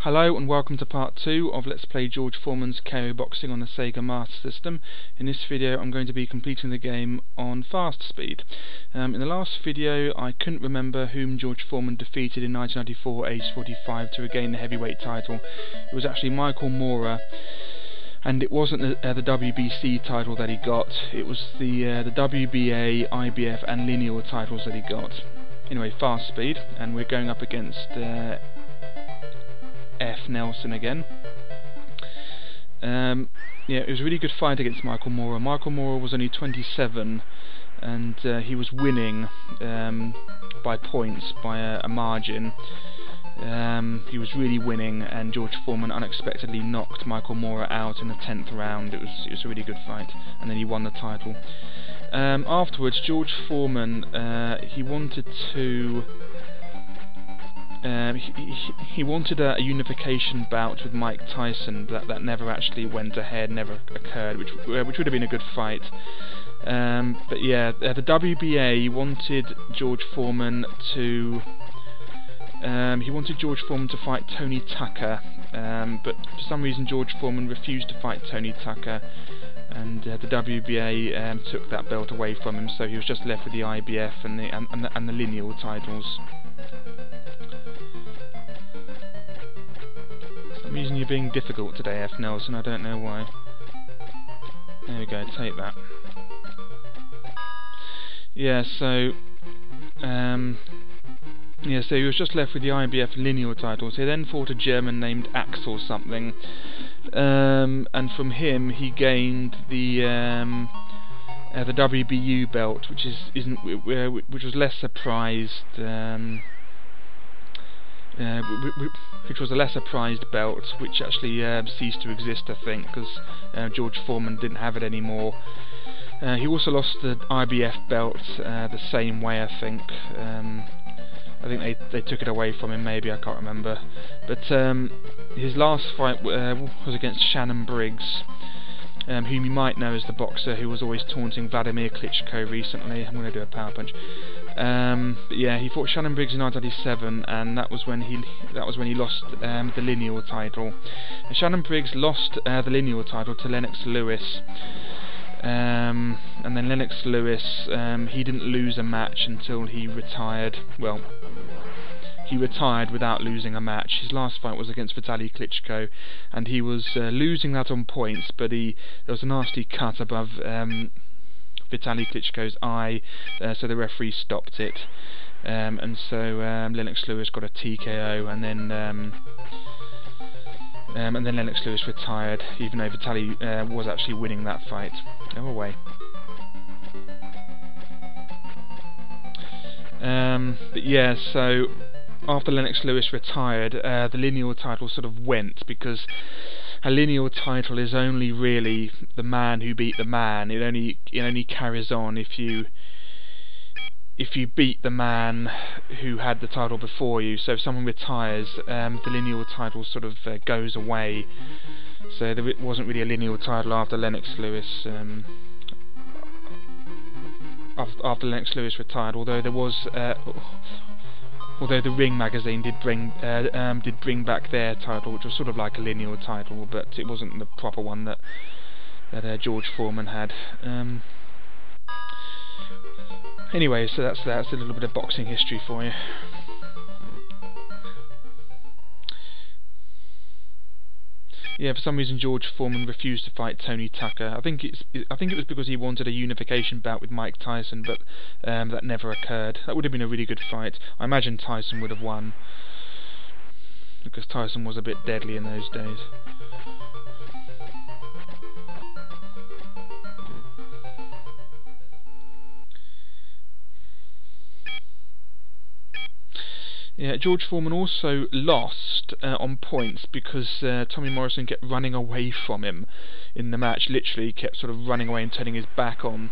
Hello and welcome to part 2 of Let's Play George Foreman's KO Boxing on the Sega Master System. In this video I'm going to be completing the game on fast speed. In the last video I couldn't remember whom George Foreman defeated in 1994 age 45 to regain the heavyweight title. It was actually Michael Moorer, and it wasn't the WBC title that he got, it was the WBA, IBF and lineal titles that he got. Anyway, fast speed, and we're going up against F. Nelson again. Yeah, it was a really good fight against Michael Moorer. Michael Moorer was only 27, and he was winning by points, by a margin. He was really winning, and George Foreman unexpectedly knocked Michael Moorer out in the 10th round. It was a really good fight, and then he won the title. Afterwards, George Foreman he wanted to. He wanted a unification bout with Mike Tyson that never actually went ahead, never occurred, which would have been a good fight. But yeah, the WBA wanted George Foreman to fight Tony Tucker, but for some reason George Foreman refused to fight Tony Tucker, and the WBA took that belt away from him, so he was just left with the IBF and the lineal titles. For some reason you're being difficult today, F. Nelson, I don't know why. There we go, take that. Yeah, so he was just left with the IBF lineal titles. He then fought a German named Axel something, and from him he gained the WBU belt, which was lesser prized. Which was a lesser prized belt, which actually ceased to exist, I think, because George Foreman didn't have it anymore. He also lost the IBF belt the same way, I think. I think they took it away from him, maybe, I can't remember. But his last fight was against Shannon Briggs, whom you might know as the boxer who was always taunting Vladimir Klitschko recently. I'm going to do a power punch. But yeah, he fought Shannon Briggs in 1997, and that was when he lost the lineal title. And Shannon Briggs lost the lineal title to Lennox Lewis. And then Lennox Lewis, he didn't lose a match until he retired. Well, he retired without losing a match. His last fight was against Vitaly Klitschko, and he was losing that on points, but there was a nasty cut above Vitaly Klitschko's eye, so the referee stopped it, and so Lennox Lewis got a TKO, and then Lennox Lewis retired, even though Vitaly was actually winning that fight. Go away. But yeah, so after Lennox Lewis retired, the lineal title sort of went, because a lineal title is only really the man who beat the man. It only carries on if you beat the man who had the title before you. So if someone retires, the lineal title sort of goes away. So there wasn't really a lineal title after Lennox Lewis. After Lennox Lewis retired, although there was. Although the Ring magazine did bring back their title, which was sort of like a lineal title, but it wasn't the proper one that George Foreman had. Anyway, so that's a little bit of boxing history for you. Yeah, for some reason George Foreman refused to fight Tony Tucker. I think it was because he wanted a unification bout with Mike Tyson, but that never occurred. That would have been a really good fight. I imagine Tyson would have won, because Tyson was a bit deadly in those days. Yeah, George Foreman also lost on points because Tommy Morrison kept running away from him in the match. Literally kept sort of running away and turning his back on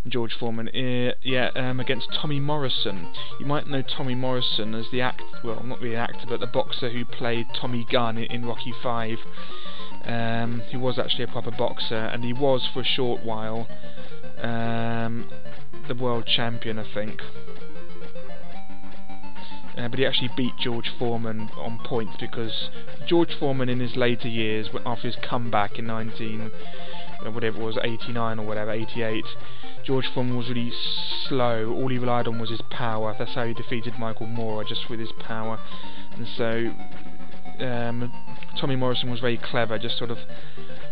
George Foreman. Against Tommy Morrison. You might know Tommy Morrison as the well, not really an actor, but the boxer who played Tommy Gunn in Rocky V. He was actually a proper boxer, and he was for a short while the world champion, I think. but he actually beat George Foreman on points, because George Foreman in his later years, after his comeback in 89 or whatever, 88, George Foreman was really slow. All he relied on was his power. That's how he defeated Michael Moorer, just with his power. And so Tommy Morrison was very clever, just sort of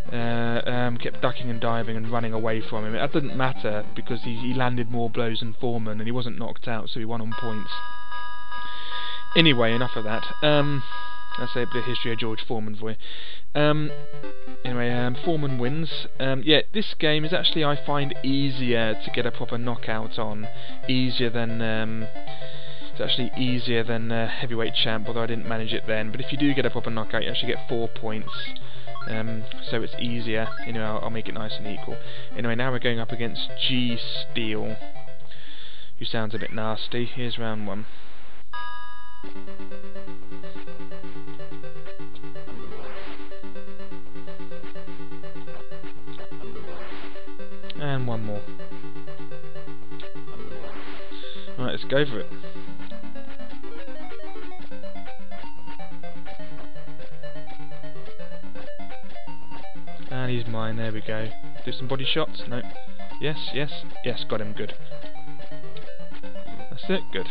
kept ducking and diving and running away from him. That didn't matter, because he landed more blows than Foreman, and he wasn't knocked out, so he won on points. Anyway, enough of that. That's a bit of history of George Foreman for you. Anyway, Foreman wins. Yeah, this game is actually, I find, easier to get a proper knockout on. It's actually easier than Heavyweight Champ, although I didn't manage it then. But if you do get a proper knockout, you actually get 4 points. So it's easier. Anyway, I'll make it nice and equal. Anyway, now we're going up against G Steel, who sounds a bit nasty. Here's round 1. And one more. Alright, let's go for it. And he's mine, there we go. Do some body shots? No. Yes, yes, yes, got him, good. That's it, good.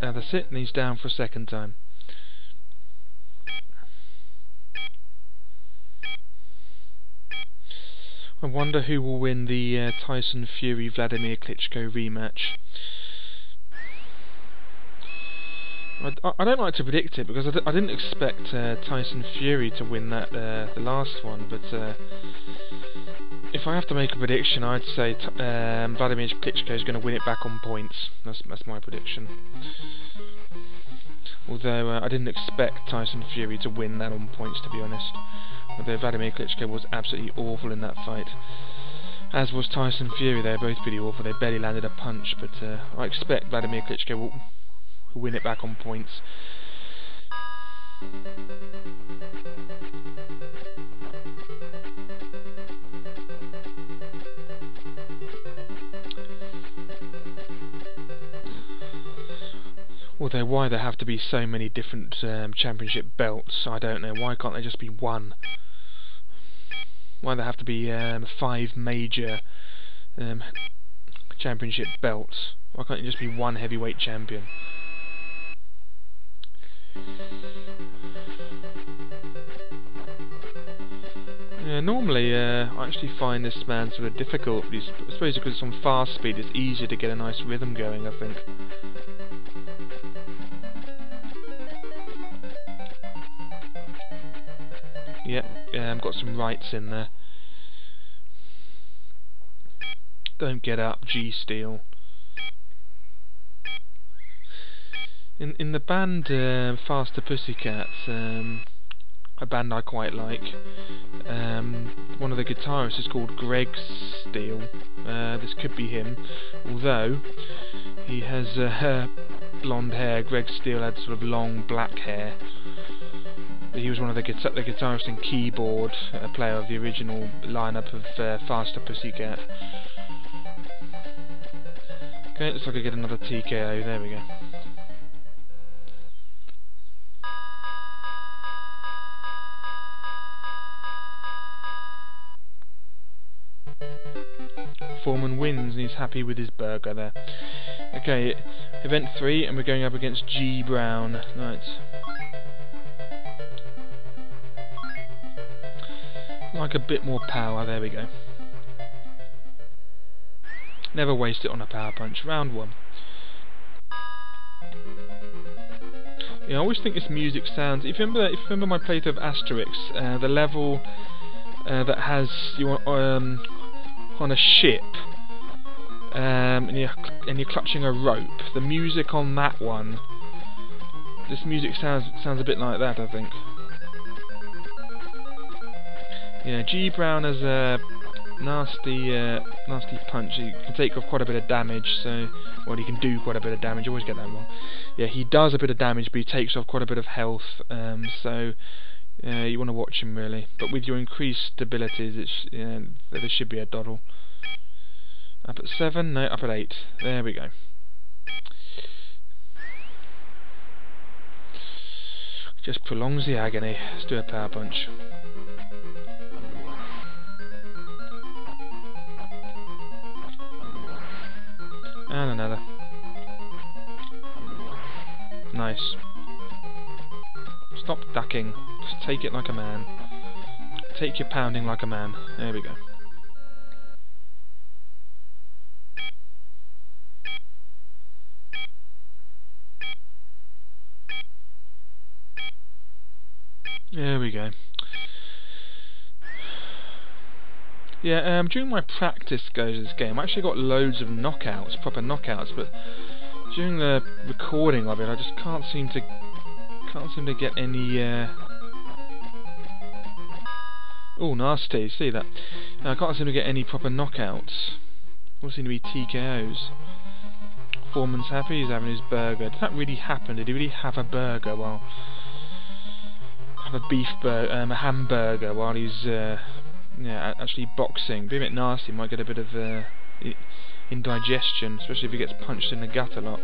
That's it, and he's down for a second time. I wonder who will win the Tyson Fury-Vladimir Klitschko rematch. I don't like to predict it, because I didn't expect Tyson Fury to win that the last one, but if I have to make a prediction, I'd say Vladimir Klitschko is going to win it back on points. That's my prediction. Although I didn't expect Tyson Fury to win that on points, to be honest. Although Vladimir Klitschko was absolutely awful in that fight. As was Tyson Fury. They were both pretty awful. They barely landed a punch, but I expect Vladimir Klitschko will win it back on points. Although why there have to be so many different championship belts, I don't know. Why can't there just be one? Why there have to be 5 major championship belts? Why can't it just be one heavyweight champion? Yeah, normally I actually find this man sort of difficult. I suppose because it's on fast speed, it's easier to get a nice rhythm going, I think. Yep, got some rights in there. Don't get up, G Steel. In the band Faster Pussycats, a band I quite like, one of the guitarists is called Greg Steel. This could be him, although he has blonde hair. Greg Steel had sort of long black hair. He was one of the guitarists and keyboard player of the original lineup of Faster Pussycat. Okay, looks like I get another TKO. There we go. Foreman wins and he's happy with his burger there. Okay, event 3, and we're going up against G Brown. Right. Like a bit more power, there we go. Never waste it on a power punch. Round 1. Yeah, I always think this music sounds. If you remember my playthrough of Asterix, the level that has you on a ship, and you're clutching a rope. The music on that one, this music sounds a bit like that, I think. Yeah, G Brown has a nasty punch. He can take off quite a bit of damage, so well, he can do quite a bit of damage. I always get that wrong. Yeah, he does a bit of damage, but he takes off quite a bit of health. So you want to watch him really. But with your increased abilities, there should be a doddle. Up at 7, no, up at 8. There we go. Just prolongs the agony. Let's do a power punch. And another. Nice. Stop ducking. Just take it like a man. Take your pounding like a man. There we go. There we go. Yeah, during my practice goes of this game, I actually got loads of knockouts, proper knockouts, but during the recording of it, I just can't seem to get any. Oh, nasty! See that? I can't seem to get any proper knockouts. All seem to be TKOs. Foreman's happy. He's having his burger. Did that really happen? Did he really have a burger? Well, have a hamburger while he's actually boxing. Be a bit nasty. Might get a bit of indigestion, especially if he gets punched in the gut a lot.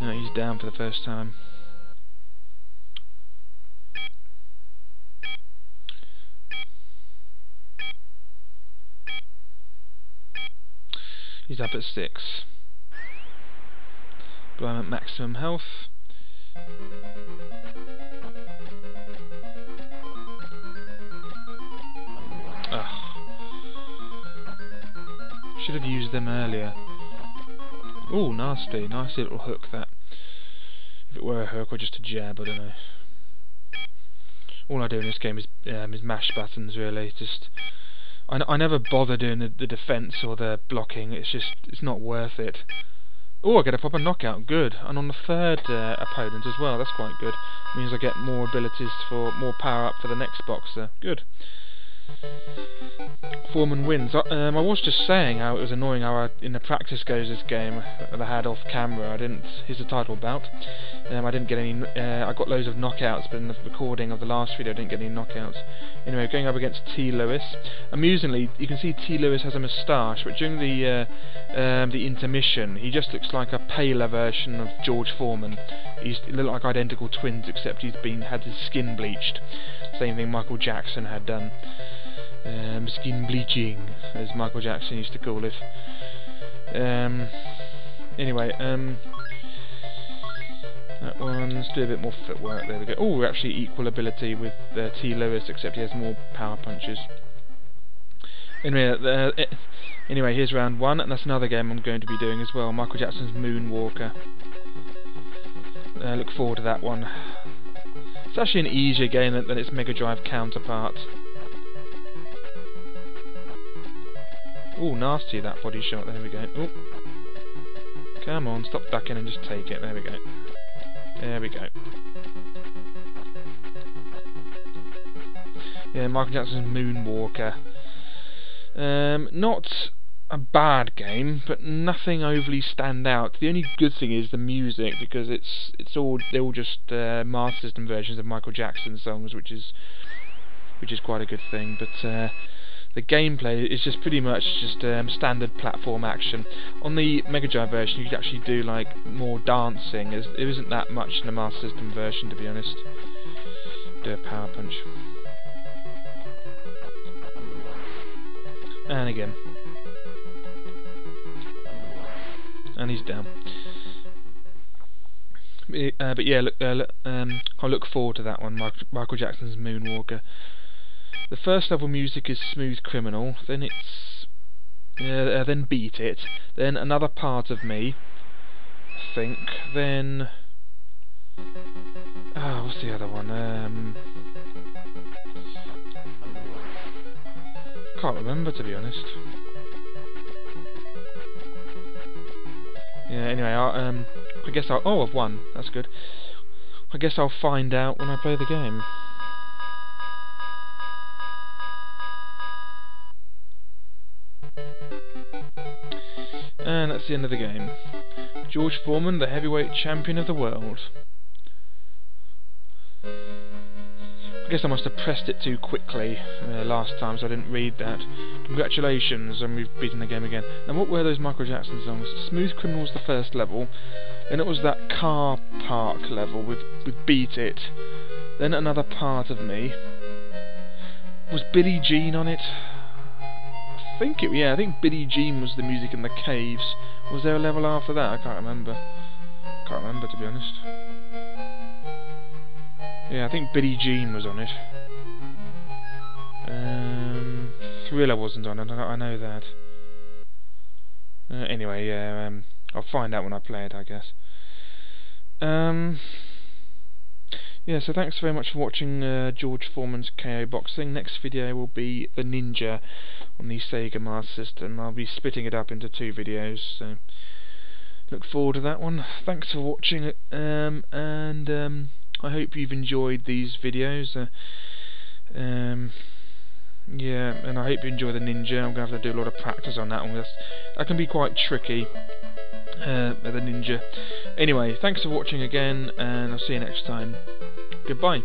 No, he's down for the first time. He's up at 6. But I'm at maximum health. Ugh. Should have used them earlier. Ooh, nasty. Nice little hook, that. If it were a hook or just a jab, I don't know. All I do in this game is mash buttons, really. Just I never bother doing the defense or the blocking. It's not worth it. Oh, I get a proper knockout. Good. And on the third opponent as well. That's quite good. Means I get more abilities for more power up for the next boxer. Good. Foreman wins. I was just saying how it was annoying how in the practice goes this game that I had off camera. Here's the title bout. I didn't get any. I got loads of knockouts, but in the recording of the last video, I didn't get any knockouts. Anyway, going up against T. Lewis. Amusingly, you can see T. Lewis has a moustache, but during the intermission, he just looks like a paler version of George Foreman. They look like identical twins, except he's had his skin bleached. Same thing Michael Jackson had done. Skin bleaching, as Michael Jackson used to call it. Anyway, that one, let's do a bit more footwork. There we go. Oh, we're actually equal ability with T. Lewis, except he has more power punches. Anyway, here's round 1, and that's another game I'm going to be doing as well. Michael Jackson's Moonwalker. Look forward to that one. It's actually an easier game than its Mega Drive counterpart. Oh, nasty, that body shot. There we go. Ooh. Come on, stop ducking and just take it. There we go. There we go. Yeah, Michael Jackson's Moonwalker. Not a bad game, but nothing overly stand out. The only good thing is the music, because they're all just Master System versions of Michael Jackson songs, which is quite a good thing. But the gameplay is just pretty much just standard platform action. On the Mega Drive version, you could actually do like more dancing. There isn't that much in the Master System version, to be honest. Do a power punch. And again. And he's down. But yeah, I look forward to that one, Michael Jackson's Moonwalker. The first level music is Smooth Criminal, then it's then Beat It, then Another Part of Me, I think, then what's the other one? Can't remember, to be honest. Yeah, anyway, I guess I'll... Oh, I've won. That's good. I guess I'll find out when I play the game. And that's the end of the game. George Foreman, the heavyweight champion of the world. I guess I must have pressed it too quickly last time, so I didn't read that. Congratulations, and we've beaten the game again. Now, what were those Michael Jackson songs? Smooth Criminal was the first level, then it was that car park level with Beat It, then Another Part of Me. Was Billie Jean on it? I think Billie Jean was the music in the caves. Was there a level after that? I can't remember. Can't remember, to be honest. Yeah, I think Billie Jean was on it. Thriller wasn't on it, I know that. Anyway, yeah, I'll find out when I play it, I guess. Yeah, so thanks very much for watching George Foreman's KO Boxing. Next video will be the Ninja on the Sega Master System. I'll be splitting it up into 2 videos, so look forward to that one. Thanks for watching, and I hope you've enjoyed these videos. Yeah, and I hope you enjoy the Ninja. I'm going to have to do a lot of practice on that one. That can be quite tricky, the Ninja. Anyway, thanks for watching again, and I'll see you next time. Goodbye.